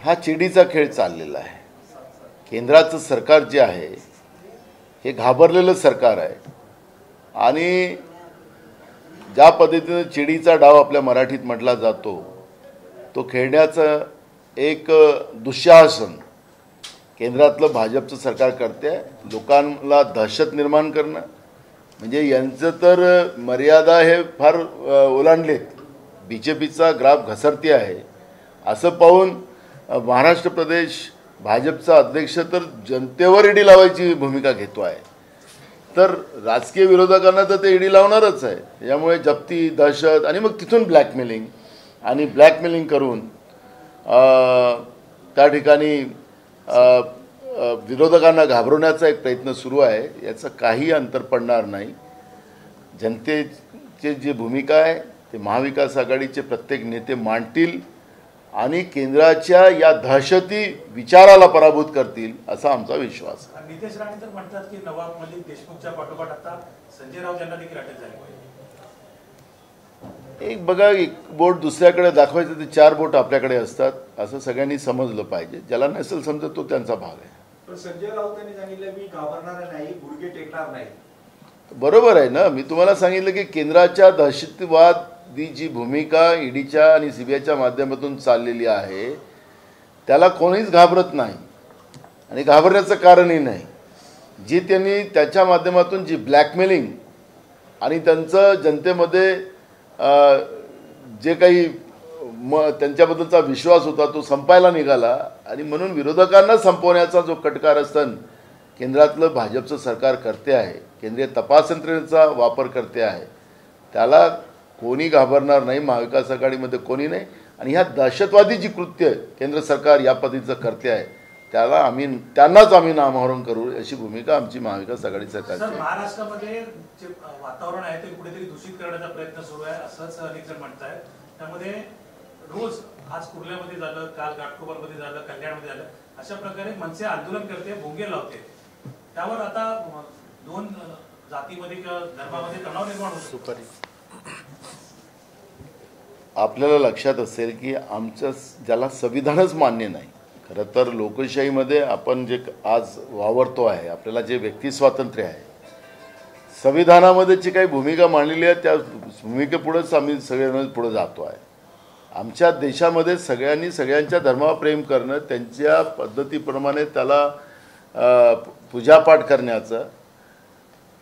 हा चिडीचा खेळ चाललेला आहे। केंद्राचं सरकार जे आहे हे घाबरलेलं सरकार आहे आणि ज्या पद्धतीने चिडीचा डाव आपल्या मराठीत म्हटला जातो तो खेळण्याचं एक दुःशासन केंद्रातलं भाजपचं सरकार करते आहे। लोकांना दहशत निर्माण करणं म्हणजे यांचं तर मर्यादा हे फार ओलांडलेत। बीजेपीचा ग्राफ घसरती आहे असं पाहून महाराष्ट्र प्रदेश भाजपचा अध्यक्ष तर जनतेवर ईडी लावायची भूमिका घेतो आहे, तर राजकीय विरोधकांना तर ते ईडी लावणारच आहे। त्यामुळे जप्ती, दहशत आणि मग तिथून ब्लॅकमेलिंग करून त्या ठिकाणी विरोधकांना घाबरवण्याचा एक प्रयत्न सुरू आहे। याचं काही अंतर पडणार नाही। जनतेची जी भूमिका आहे ते महाविकास आघाडीचे प्रत्येक नेते मांडतील आणि केंद्राच्या या दहशती विचाराला पराभूत करतील असा आमचा विश्वास आहे। नितेश राणे तर म्हणतात की नवाब मलिक देशमुखच्या पाठोपाठ आता संजय राऊत यांना देखील अटक झाली आहे। एक बघा, एक बोट दुसऱ्याकडे दाखवायचं ते 4 बोट आपल्याकडे असतात असं सगळ्यांनी समजलं पाहिजे। ज्याला नसेल समजत तो त्यांचा भाग आहे। पण संजय राऊत यांनी सांगितलं मी घाबरणार नाही, गुडघे टेकणार नाही। बरोबर आहे ना। मी तुम्हाला सांगितलं की केंद्राच्या दहशतवादी जी भूमिका ईडीच्या आणि सीबीआयच्या माध्यमातून चाललेली आहे त्याला कोणीच घाबरत नाही आणि घाबरण्याचं कारणही नाही। जी त्यांनी त्याच्या माध्यमातून जी ब्लॅकमेलिंग आणि त्यांचं जनतेमध्ये जे काही त्यांच्याबद्दलचा विश्वास होता तो संपायला निघाला आणि म्हणून विरोधकांना संपवण्याचा जो कटकारस्थान केंद्रातलं भाजपचं सरकार करते आहे, केंद्रीय तपास यंत्रणेचा वापर करते आहे, त्याला कोणी घाबरणार नाही। महाविकास आघाडीमध्ये कोणी नाही आणि ह्या दहशतवादी जी कृत्य केंद्र सरकार या पद्धतीचं करते आहे त्यांनाच आम्ही नामोहरम करू अशी भूमिका आमची महाविकास आघाडी सरकारची आहे। महाराष्ट्रामध्ये जे वातावरण आहे ते कुठेतरी दूषित करण्याचा प्रयत्न सुरू आहे असंच अनेक जण म्हणतात। त्यामध्ये रोज आज कुर्ल्यामध्ये झालं, काल घाटकोपरमध्ये झालं, कल्याणमध्ये झालं, अशा प्रकारे मनसे आंदोलन करते, भोंगे लावते। त्यावर आता 2 जातीमध्ये किंवा धर्मामध्ये तणाव निर्माण होतो। आपल्याला लक्षात असेल की आमचं ज्याला संविधानच मान्य नाही, खरं तर लोकशाहीमध्ये आपण जे आज वावरतो आहे, आपल्याला जे व्यक्ती स्वातंत्र्य आहे, संविधानामध्ये जी काही भूमिका मांडलेली आहे त्या भूमिकेपुढेच आम्ही सगळे पुढे जातो आहे। आमच्या देशामध्ये सगळ्यांनी सगळ्यांच्या धर्मावर प्रेम करणं, त्यांच्या पद्धतीप्रमाणे त्याला पूजापाठ करण्याचं,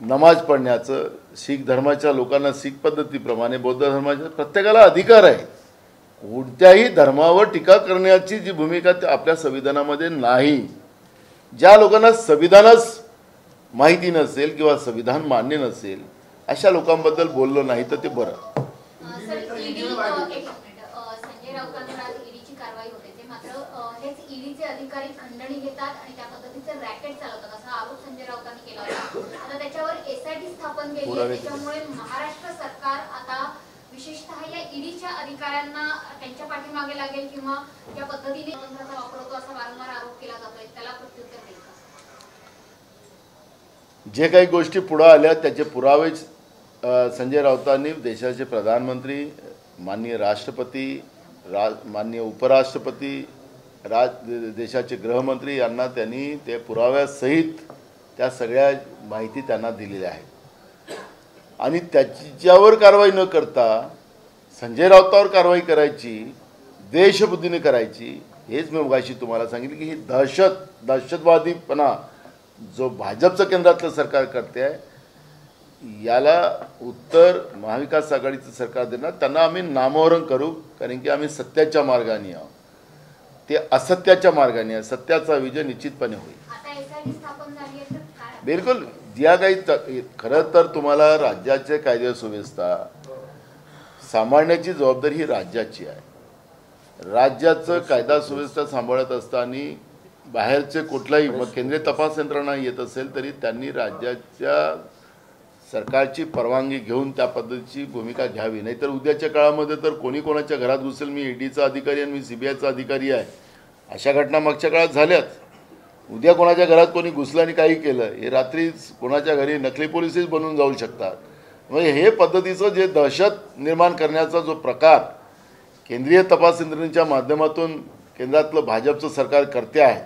नमाज पढण्याचं, शीख धर्माच्या लोकांना शीख पद्धतीप्रमाणे, बौद्ध धर्माच्या प्रत्येकाला अधिकार आहे। कोणत्याही धर्मावर टीका करण्याची जी भूमिका आपल्या संविधानामध्ये नाही। ज्या लोकांना संविधानच माहिती नसेल किंवा संविधान मान्य नसेल अशा लोकांबद्दल बोललो नाही तर ते बरं। संजय राऊतांवर आज ईडीची कारवाई होते, ते मात्र हेच ईडीचे अधिकारी खंडणी घेतात आणि त्या पद्धतीचं रॅकेट चालवतात असा आरोप संजय राऊतांनी केला होता। आता त्याच्यावर एसआयटी स्थापन केली आहे, त्याच्यामुळे महाराष्ट्र सरकार आता विशेषतः या ईडीच्या अधिकाऱ्यांना त्यांच्या पाठीमागे लागेल किंवा या पद्धतीने तंत्राचा वापर होतो असा वारंवार आरोप केला जातोय। त्याला प्रत्युत्तर देईल का? जे काही गोष्टी पुढे आल्या त्याचे पुरावे संजय राऊतांनी देशाचे प्रधानमंत्री, माननीय राष्ट्रपती, माननीय उपराष्ट्रपती, देशाचे गृहमंत्री यांना त्यांनी ते पुराव्यासहित त्या सगळ्या माहिती त्यांना दिलेल्या आहे आणि त्याच्यावर कारवाई न करता संजय राऊतावर कारवाई करायची, देशबुद्धीने करायची। हेच मी मगाशी तुम्हाला सांगितलं की ही दहशतवादीपणा जो भाजपचं केंद्रातलं सरकार करते आहे याला उत्तर महाविकास आघाडीचं सरकार देणार। त्यांना आम्ही नामोहरम करू, कारण की आम्ही सत्याच्या मार्गाने आहोत, ते असत्याच्या मार्गाने आहे। सत्याचा विजय निश्चितपणे होईल। बिलकुल। ज्या काही खरं तर तुम्हाला राज्याचे कायदे सुव्यवस्था सांभाळण्याची जबाबदारी ही राज्याची आहे। राज्याचं कायदा सुव्यवस्था सांभाळत असताना बाहेरचे कुठलाही मग केंद्रीय तपास यंत्रणा येत असेल तरी त्यांनी राज्याच्या सरकारची परवानगी घेऊन त्या पद्धतीची भूमिका घ्यावी। नाहीतर उद्याच्या काळामध्ये तर कोणी कोणाच्या घरात घुसेल, मी ईडीचा अधिकारी आणि मी सीबीआयचा अधिकारी आहे अशा घटना मागच्या काळात झाल्याच। उद्या कोणाच्या घरात कोणी घुसलं आणि काही केलं, हे रात्री कोणाच्या घरी नकली पोलिसच बनून जाऊ शकतात। म्हणजे हे पद्धतीचं जे दहशत निर्माण करण्याचा जो प्रकार केंद्रीय तपास यंत्रणेच्या माध्यमातून केंद्रातलं भाजपचं सरकार करते आहे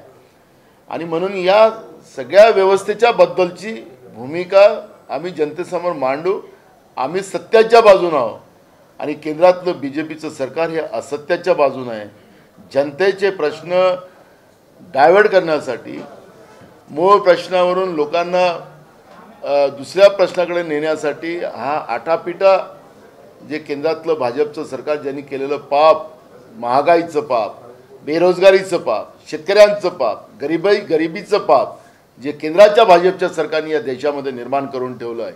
आणि म्हणून या सगळ्या व्यवस्थेच्या बद्दलची भूमिका आम्ही जनतेसमोर मांडू. आम्ही सत्याच्या बाजून आहोत आणि केंद्रातलं BJPचं सरकार हे असत्याच्या बाजून आहे. जनतेचे प्रश्न डायव्हर्ट करण्यासाठी मूळ प्रश्नावरून लोकांना दुसऱ्या प्रश्नाकडे नेण्यासाठी हा आटापिटा जे केंद्रातलं भाजपचं सरकार ज्यांनी केलेलं पाप, महागाईचं पाप, बेरोजगारीचं पाप, शेतकऱ्यांचं पाप, गरिबीचं पाप जे केंद्राच्या भाजपच्या सरकारने या देशामध्ये निर्माण करून ठेवलं आहे.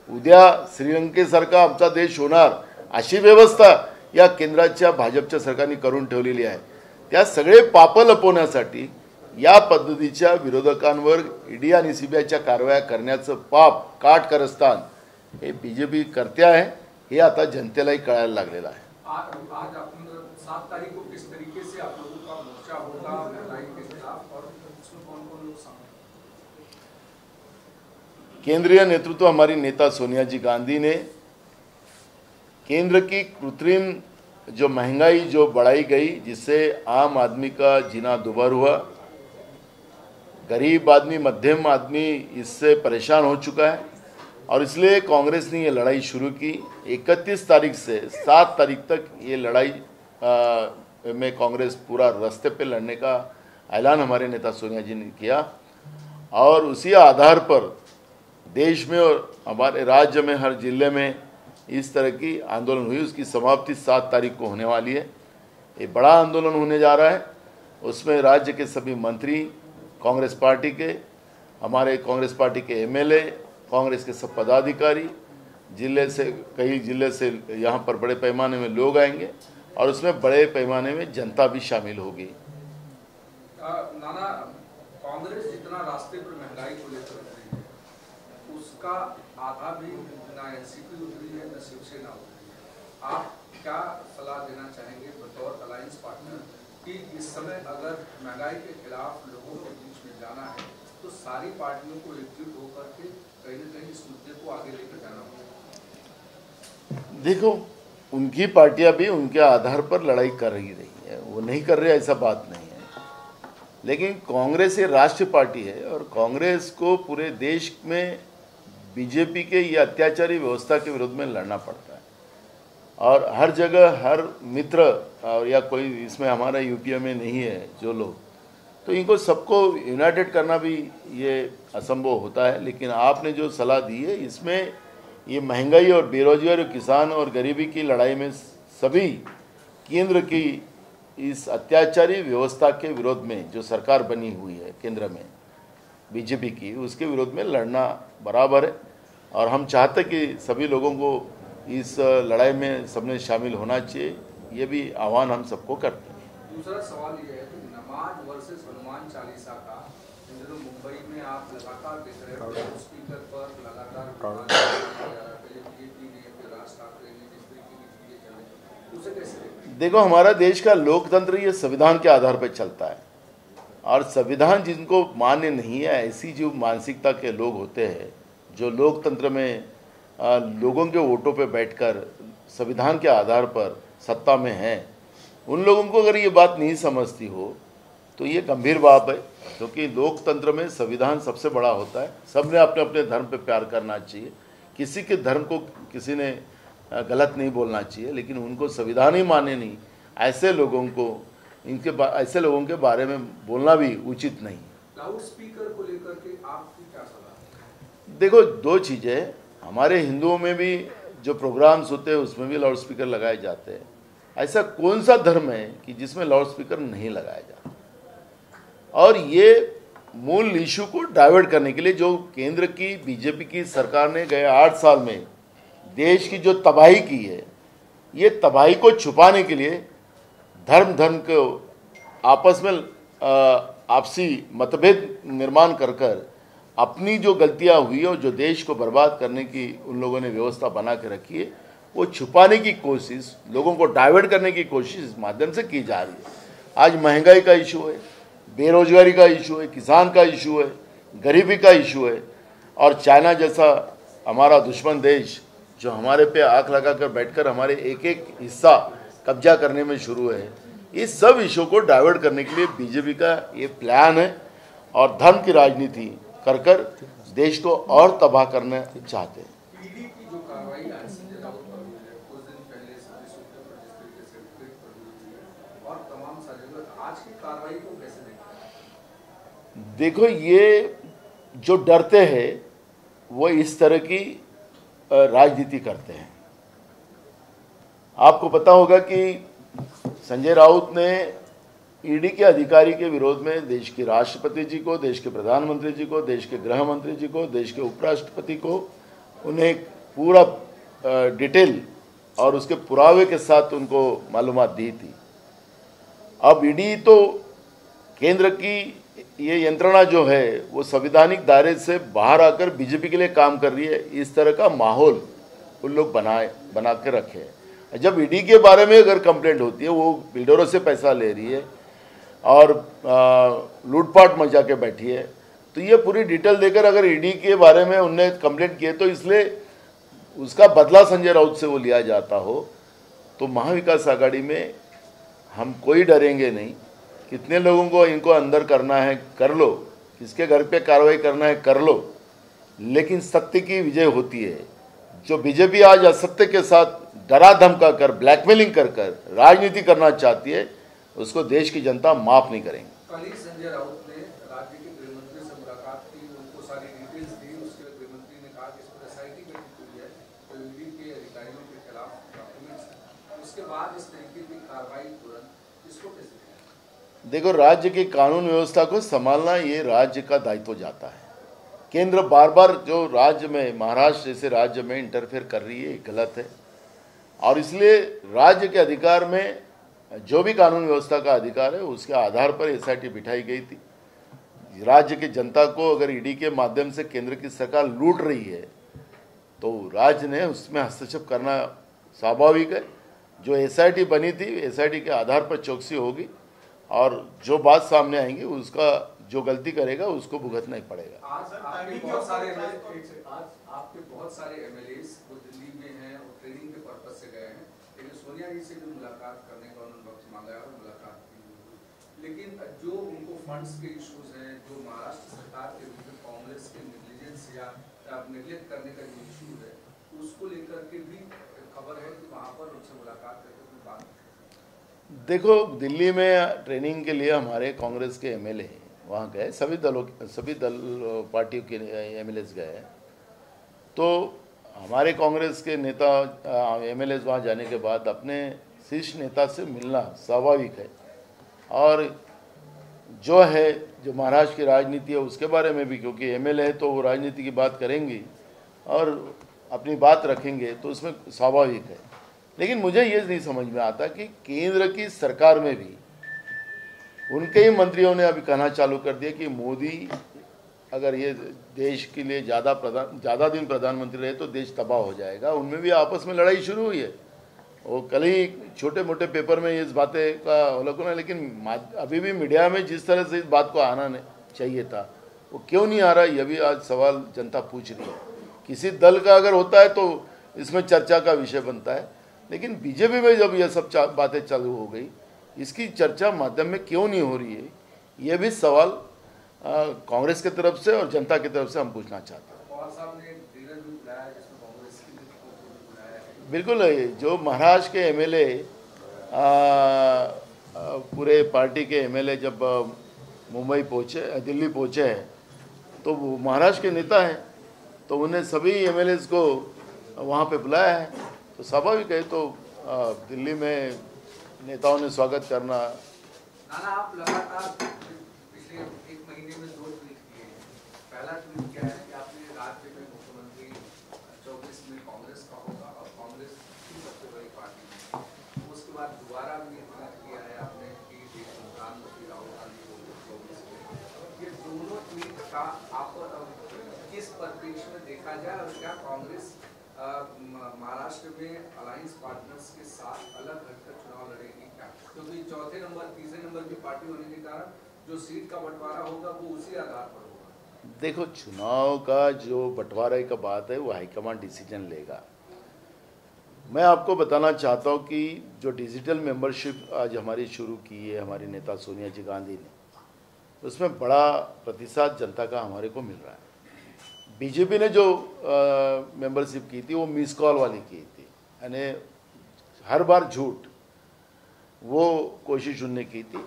उद्या श्रीलंकेसारखा आमचा देश होणार अशी व्यवस्था या केंद्राच्या भाजपच्या सरकारने करून ठेवलेली आहे. त्या सगळे पाप लपवण्यासाठी या पद्धतीच्या विरोधकांवर ईडी आणि CBIच्या कारवाया करण्याचं पाप काटकारस्थान हे BJP करते आहे. हे आता जनतेलाही कळायला लागलेलं आहे. आज अपन 7 तारीख को किस तरीके से आप लोगों का मोर्चा होगा महंगाई के खिलाफ और उसमें कौन कौन लोग शामिल? केंद्रीय नेतृत्व हमारी नेता सोनिया जी गांधी ने केंद्र की कृत्रिम जो महंगाई जो बढ़ाई गई जिससे आम आदमी का जीना दुभर हुआ, गरीब आदमी, मध्यम आदमी इससे परेशान हो चुका है और इसलिए कांग्रेस ने ये लड़ाई शुरू की. 31 तारीख से 7 तारीख तक ये लड़ाई में कांग्रेस पूरा रास्ते पे लड़ने का ऐलान हमारे नेता सोनिया जी ने किया और उसी आधार पर देश में और हमारे राज्य में हर जिले में इस तरह की आंदोलन हुई. उसकी समाप्ति 7 तारीख को होने वाली है. ये बड़ा आंदोलन होने जा रहा है. उसमें राज्य के सभी मंत्री, कांग्रेस पार्टी के, हमारे कांग्रेस पार्टी के MLA, कांग्रेस के सब पदाधिकारी, जिले से कई जिले से यहाँ पर बड़े पैमाने में लोग आएंगे और उसमें बड़े पैमाने में जनता भी शामिल होगी. नाना, कांग्रेस जितना रास्ते पर महंगाई को लेकर उतरी है उसका आधा भी ना NCP उतरी है ना शिवसेना उतरी है. आप क्या सलाह देना चाहेंगे बतौर अलायंस पार्टनर कि इस समय अगर महंगाई के खिलाफ लोगों के बीच में जाना है तो सारी पार्टियों को एकजुट होकर के कहीं न कहीं इस मुद्दे को आगे लेकर जाना होगा? देखो, उनकी पार्टियां भी उनके आधार पर लड़ाई कर रही है, वो नहीं कर रहे ऐसा बात नहीं है. लेकिन कांग्रेस ये राष्ट्रीय पार्टी है और कांग्रेस को पूरे देश में BJP के ये अत्याचारी व्यवस्था के विरोध में लड़ना पड़ता है और हर जगह हर मित्र और या कोई इसमें हमारा UPA में नहीं है जो लोग, तो इनको सबको यूनाइटेड करना भी ये असंभव होता है. लेकिन आपने जो सलाह दी है इसमें ये महंगाई और बेरोजगारी, किसान और गरीबी की लड़ाई में सभी केंद्र की इस अत्याचारी व्यवस्था के विरोध में जो सरकार बनी हुई है केंद्र में BJP की, उसके विरोध में लड़ना बराबर है और हम चाहते कि सभी लोगों को इस लड़ाई में सबने शामिल होना चाहिए. ये भी आह्वान हम सबको करते हैं. दूसरा सवाल ये है कि नमाज वर्सेस हनुमान चालीसा का इन दिनों मुंबई में आप लगातार देख रहे हो, स्पीकर पर लगातार राज ठाकरे ने जिस तरीके की चीजें चल रही, उसे कैसे देखते हैं? देखो, हमारा देश का लोकतंत्र ये संविधान के आधार पर चलता है और संविधान जिनको मान्य नहीं है, ऐसी जो मानसिकता के लोग होते हैं जो लोकतंत्र में लोगों के वोटों पे बैठकर संविधान के आधार पर सत्ता में हैं, उन लोगों को अगर ये बात नहीं समझती हो तो ये गंभीर बात है. क्योंकि लोकतंत्र में संविधान सबसे बड़ा होता है. सबने अपने अपने धर्म पे प्यार करना चाहिए, किसी के धर्म को किसी ने गलत नहीं बोलना चाहिए, लेकिन उनको संविधान ही माने नहीं, ऐसे लोगों के बारे में बोलना भी उचित नहीं. लाउड स्पीकर को लेकर के आपकी क्या सलाह? देखो, 2 चीज़ें, हमारे हिंदुओं में भी जो प्रोग्राम्स होते हैं उसमें भी लाउड स्पीकर लगाए जाते हैं. ऐसा कौन सा धर्म है कि जिसमें लाउड स्पीकर नहीं लगाया जाता? और ये मूल इशू को डाइवर्ट करने के लिए जो केंद्र की BJP की सरकार ने गए 8 साल में देश की जो तबाही की है, ये तबाही को छुपाने के लिए धर्म को आपस में आपसी मतभेद निर्माण कर अपनी जो गलतियां हुई और जो देश को बर्बाद करने की उन लोगों ने व्यवस्था बना के रखी है, वो छुपाने की कोशिश, लोगों को डाइवर्ट करने की कोशिश इस माध्यम से की जा रही है. आज महंगाई का इशू है, बेरोजगारी का इशू है, किसान का इशू है, गरीबी का इशू है और चाइना जैसा हमारा दुश्मन देश जो हमारे पे आंख लगाकर बैठकर हमारे एक एक हिस्सा कब्जा करने में शुरू है, इस सब इशू को डाइवर्ट करने के लिए बीजेपी का ये प्लान है और धर्म की राजनीति कर कर देश को और तबाह करना चाहते हैं। ईडी की जो कार्रवाई आज संजय राउत पर हुई है, कुछ दिन पहले सभी सूत्रों पर जिस तरीके से ट्वीट पर हुई है और तमाम सारे आज की कार्रवाई को कैसे देखते हैं? देखो, ये जो डरते हैं वो इस तरह की राजनीति करते हैं। आपको पता होगा कि संजय राउत ने ईडी के अधिकारी के विरोध में देश के राष्ट्रपति जी को, देश के प्रधानमंत्री जी को, देश के गृह मंत्री जी को, देश के उपराष्ट्रपति को, उन्हें पूरा डिटेल और उसके पुरावे के साथ उनको मालूमात दी थी। अब ईडी तो केंद्र की ये यंत्रणा जो है वो संवैधानिक दायरे से बाहर आकर बीजेपी के लिए काम कर रही है। इस तरह का माहौल उन लोग बना के रखे हैं। जब ईडी के बारे में अगर कंप्लेंट होती है, वो बिल्डरों से पैसा ले रही है और लूटपाट मचा के बैठी है, तो ये पूरी डिटेल देकर अगर ईडी के बारे में उनने कंप्लेंट किए तो इसलिए उसका बदला संजय राउत से वो लिया जाता हो, तो महाविकास आघाड़ी में हम कोई डरेंगे नहीं। कितने लोगों को इनको अंदर करना है कर लो, किसके घर पे कार्रवाई करना है कर लो, लेकिन सत्य की विजय होती है। जो बीजेपी आज असत्य के साथ डरा धमका कर, ब्लैकमेलिंग कर कर राजनीति करना चाहती है, उसको देश की जनता माफ नहीं करेंगे। कल ही संजय राउत ने राज्य के गृह मंत्री से मुलाकात की, उनको सारी डिटेल्स दी। उसके बाद गृह मंत्री ने कहा कि इस पर एसआईटी गठित हुई है, तो ईडी के अधिकारियों के खिलाफ डॉक्यूमेंट्स। उसके बाद इस तरीके की कार्रवाई तुरंत, इसको कैसे देखें? देखो, राज्य की कानून व्यवस्था को संभालना ये राज्य का दायित्व जाता है। केंद्र बार बार जो राज्य में, महाराष्ट्र जैसे राज्य में इंटरफेयर कर रही है, गलत है। और इसलिए राज्य के अधिकार में जो भी कानून व्यवस्था का अधिकार है उसके आधार पर एसआईटी बिठाई गई थी। राज्य की जनता को अगर ईडी के माध्यम से केंद्र की सरकार लूट रही है तो राज्य ने उसमें हस्तक्षेप करना स्वाभाविक है। जो एसआईटी बनी थी, एसआईटी के आधार पर चौकसी होगी और जो बात सामने आएंगी उसका जो गलती करेगा उसको भुगतना ही पड़ेगा। आज आपके बहुत सारे एमएलएस वो दिल्ली में हैं और ट्रेनिंग के पर्पज से गए हैं, लेकिन सोनिया जी से भी मुलाकात करने का उन्होंने वक्त मांगा है और मुलाकात की। लेकिन जो उनको फंड्स के इश्यूज हैं, जो महाराष्ट्र सरकार के विरुद्ध कांग्रेस के नेग्लिजेंस या नेग्लेक्ट करने का जो इशू है, उसको लेकर के भी खबर है कि वहाँ पर उनसे मुलाकात करके कोई बात। देखो, दिल्ली में ट्रेनिंग के लिए हमारे कांग्रेस के एमएलए वहाँ गए, सभी दल पार्टियों के एमएलएस गए। तो हमारे कांग्रेस के नेता एमएलए वहाँ जाने के बाद अपने शीर्ष नेता से मिलना स्वाभाविक है। और जो है, जो महाराष्ट्र की राजनीति है उसके बारे में भी, क्योंकि एमएलए है तो वो राजनीति की बात करेंगी और अपनी बात रखेंगे, तो उसमें स्वाभाविक है। लेकिन मुझे ये नहीं समझ में आता कि केंद्र की सरकार में भी उनके ही मंत्रियों ने अभी कहना चालू कर दिया कि मोदी अगर ये देश के लिए ज़्यादा दिन प्रधानमंत्री रहे तो देश तबाह हो जाएगा। उनमें भी आपस में लड़ाई शुरू हुई है। वो कल ही छोटे मोटे पेपर में इस बातें का अवलोकन है, लेकिन अभी भी मीडिया में जिस तरह से इस बात को आना चाहिए था वो क्यों नहीं आ रहा, यह भी आज सवाल जनता पूछ रही है। किसी दल का अगर होता है तो इसमें चर्चा का विषय बनता है, लेकिन बीजेपी में जब यह सब बातें चालू हो गई, इसकी चर्चा माध्यम में क्यों नहीं हो रही है, यह भी सवाल कांग्रेस की तरफ से और जनता की तरफ से हम पूछना चाहते हैं। बिल्कुल है, जो महाराष्ट्र के एमएलए पूरे पार्टी के एमएलए जब दिल्ली पहुँचे हैं तो वो महाराष्ट्र के नेता हैं, तो उन्हें सभी एमएलएस को वहाँ पे बुलाया है, तो स्वाभाविक है। तो दिल्ली में नेताओं ने स्वागत करना। नाना, आप लगातार पिछले एक महीने में 2 ट्वीट किए। पहला ट्वीट क्या है कि आपने राज्य में मुख्यमंत्री 24 में कांग्रेस का होगा और कांग्रेस की सबसे बड़ी पार्टी है। उसके बाद दोबारा भी ट्वीट किया है आपने कि प्रधानमंत्री राहुल गांधी को 24 में। ये दोनों ट्वीट का आप किस परिप्रेक्ष्य में देखा जाए और क्या कांग्रेस महाराष्ट्र में अलायंस पार्टनर्स के साथ अलग हटकर चुनाव लड़ेगी क्या? क्योंकि चौथे नंबर, तीसरे नंबर की पार्टी होने के कारण जो सीट का बंटवारा होगा वो उसी आधार पर होगा। देखो, चुनाव का जो बंटवारे का बात है वो हाईकमांड डिसीजन लेगा। मैं आपको बताना चाहता हूं कि जो डिजिटल मेंबरशिप आज हमारी शुरू की है हमारी नेता सोनिया जी गांधी ने, उसमें बड़ा प्रतिशत जनता का हमारे को मिल रहा है। बीजेपी ने जो मेंबरशिप की थी वो मिस कॉल वाली की थी, यानी हर बार झूठ, वो कोशिश उनने की थी।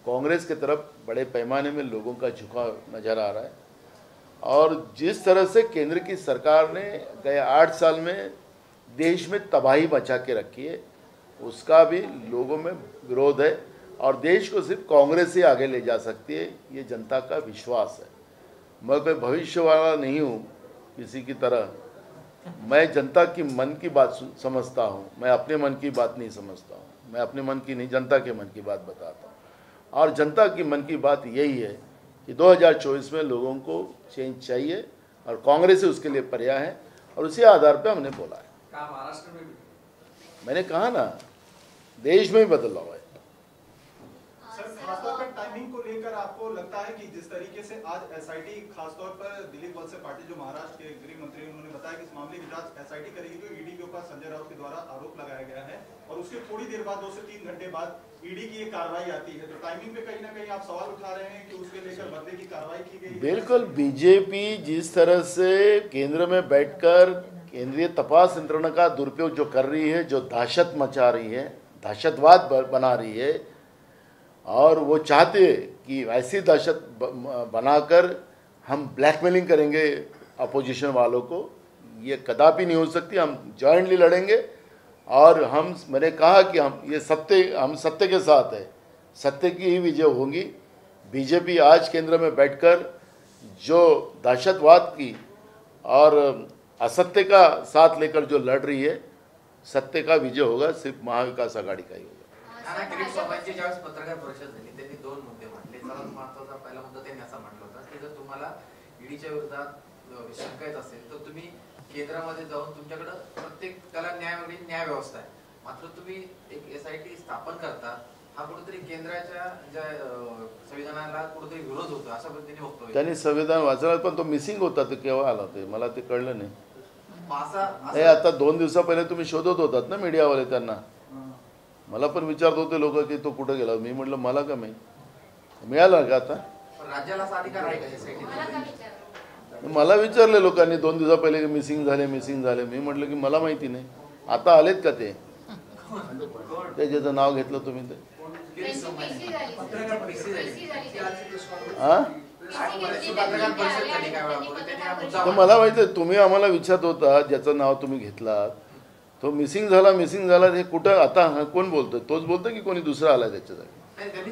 कांग्रेस की तरफ बड़े पैमाने में लोगों का झुकाव नज़र आ रहा है और जिस तरह से केंद्र की सरकार ने गए 8 साल में देश में तबाही मचा के रखी है, उसका भी लोगों में विरोध है और देश को सिर्फ कांग्रेस ही आगे ले जा सकती है, ये जनता का विश्वास है। मैं कोई भविष्य वाला नहीं हूँ किसी की तरह, मैं जनता की मन की बात समझता हूँ, मैं अपने मन की बात नहीं समझता हूँ, मैं अपने मन की नहीं जनता के मन की बात बताता हूँ। और जनता की मन की बात यही है कि 2024 में लोगों को चेंज चाहिए और कांग्रेस ही उसके लिए पर्याय है और उसी आधार पर हमने बोला है। कहा महाराष्ट्र में भी मैंने कहा ना, देश में भी बदलाव है। सर, खासतौर पर टाइमिंग को लेकर आपको लगता है कि जिस तरीके से आज एसआईटी, खासतौर पर दिलीप वत्स पाटिल जो महाराष्ट्र के गृह मंत्री, उन्होंने बताया कि इस मामले की जांच एसआईटी करेगी, जो ईडी के ऊपर संजय राउत के द्वारा आरोप लगाया गया है और उसके थोड़ी देर बाद 2 से 3 घंटे बाद ईडी की ये कार्रवाई आती है, तो टाइमिंग पे कहीं ना कहीं आप सवाल उठा रहे हैं कि उसके लेकर बदले की कार्रवाई की गई। बिल्कुल, बीजेपी जिस तरह से केंद्र में बैठकर केंद्रीय तपास यंत्रणा का दुरुपयोग जो कर रही है, जो दहशत मचा रही है, दहशतवाद बना रही है और वो चाहते कि ऐसी दहशत बनाकर हम ब्लैकमेलिंग करेंगे अपोजिशन वालों को, ये कदापि नहीं हो सकती। हम जॉइंटली लड़ेंगे और मैंने कहा कि हम सत्य के साथ है, सत्य की ही विजय होगी। बीजेपी आज केंद्र में बैठकर जो दहशतवाद की और असत्य का साथ लेकर जो लड़ रही है, सत्य का विजय होगा, सिर्फ महाविकास आघाडी का ही होगा। किरीटसोबतची ज्यावेळेस पत्रकार परिषद झाली त्यांनी 2 मुद्दे मांडले। सर्वात महत्त्वाचा पहिला मुद्दा त्यांनी असा मांडला होता की जर तुम्हाला ईडीच्या विरोधात शंका येत असेल तर तुम्ही केंद्रामध्ये जाऊन तुमच्याकडे प्रत्येक त्याला न्याय व्यवस्था आहे, मात्र तुम्ही एक एसआयटी स्थापन करता, हा कुठेतरी केंद्राच्या ज्या संविधानाला कुठेतरी विरोध होतो अशा पद्धतीने वक्तव्य त्यांनी संविधान वाचलं पण तो मिसिंग होता, ते केव्हा आला ते मला ते कळलं नाही। असा आता 2 दिवसा पहिले तुम्ही शोधत होतात ना मीडियावाले, त्यांना मला पण विचारत होते लोक की तो कुठे गेला, मी म्हटलं मला का माहिती, मिळाला का आता? राज्याला असा अधिकार आहे का एसआयटी? मला विचारले लोकांनी 2 दिवसा पहिले मिसिंग झाले, मी म्हटलं की मला माहिती नाही। आता आलेत का ते ज्याचं नाव घेतलं तुम्ही ते? तर मला माहिती आहे, तुम्ही आम्हाला विचारत होता ज्याचं नाव तुम्ही घेतलात तो मिसिंग झाला हे कुठं आता कोण बोलतोय? तोच बोलतोय की कोणी दुसरा आलाय त्याच्या जागी?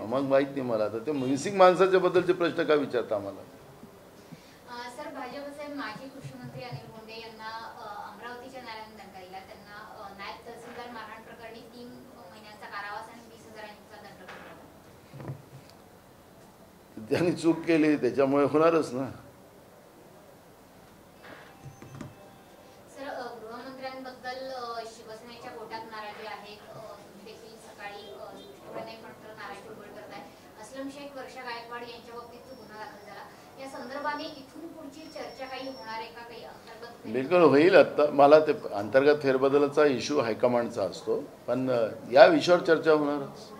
मग माहित नाही मला, तर ते मिसिंग माणसाच्या बद्दलचे प्रश्न का विचारता आम्हाला? सर, भाजपचे माजी कृषी मंत्री अनिल बोंडे यांना अमरावतीच्या न्यायालयाने दंड दिला, त्यांना नायब तहसीलदार मारहाण प्रकरणी 3 महिन्यांचा कारावास आणि 20,000चा दंड ठोठावला। त्यांनी चूक केली त्याच्यामुळे होणारच ना। गृहमंत्र्यांबद्दल शिवसेनेच्या गोटात नाराजी आहे, देखील सकाळी नाराजी उघड करत आहे। अस्लम शेख, वर्षा गायकवाड यांच्या बाबतीत गुन्हा दाखल झाला, या संदर्भाने इथून पुढची चर्चा काही होणार आहे का? काही अंतर्गत बिलकुल होईल। आता मला ते अंतर्गत फेरबदलाचा इश्यू हायकमांडचा असतो, पण या विषयावर चर्चा होणारच।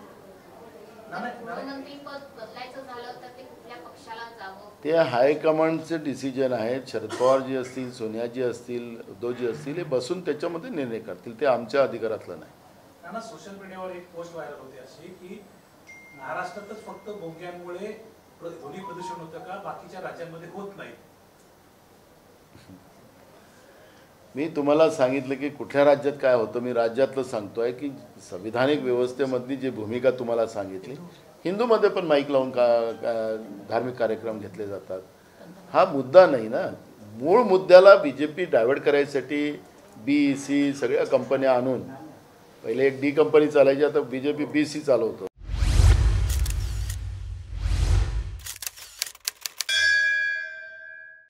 गृहमंत्री पद बदलायचं झालं तर ते कुठल्या पक्षाला जावं ते हायकमांडचे डिसिजन आहेत। शरद पवारजी असतील, सोनियाजी असतील, उद्धवजी असतील, हे बसून त्याच्यामध्ये निर्णय करतील, ते आमच्या अधिकारातलं नाही। सोशल मीडियावर एक पोस्ट व्हायरल होते अशी की महाराष्ट्रातच फक्त बोगद्यांमुळे ध्वनी प्रदूषण होतं का, बाकीच्या राज्यांमध्ये होत नाही? मी तुम्हाला सांगितलं की कुठल्या राज्यात काय होतं, मी राज्यातलं सांगतोय की संविधानिक व्यवस्थेमधली जी भूमिका तुम्हाला सांगितली, हिंदूमध्ये पण माईक लावून धार्मिक कार्यक्रम घेतले जातात, हा मुद्दा नाही ना। मूळ मुद्द्याला बीजेपी डायव्हर्ट करायसाठी BC सगळ्या कंपन्या आणून, पहिले एक D कंपनी चालायची, आता बीजेपी BC चालवतो।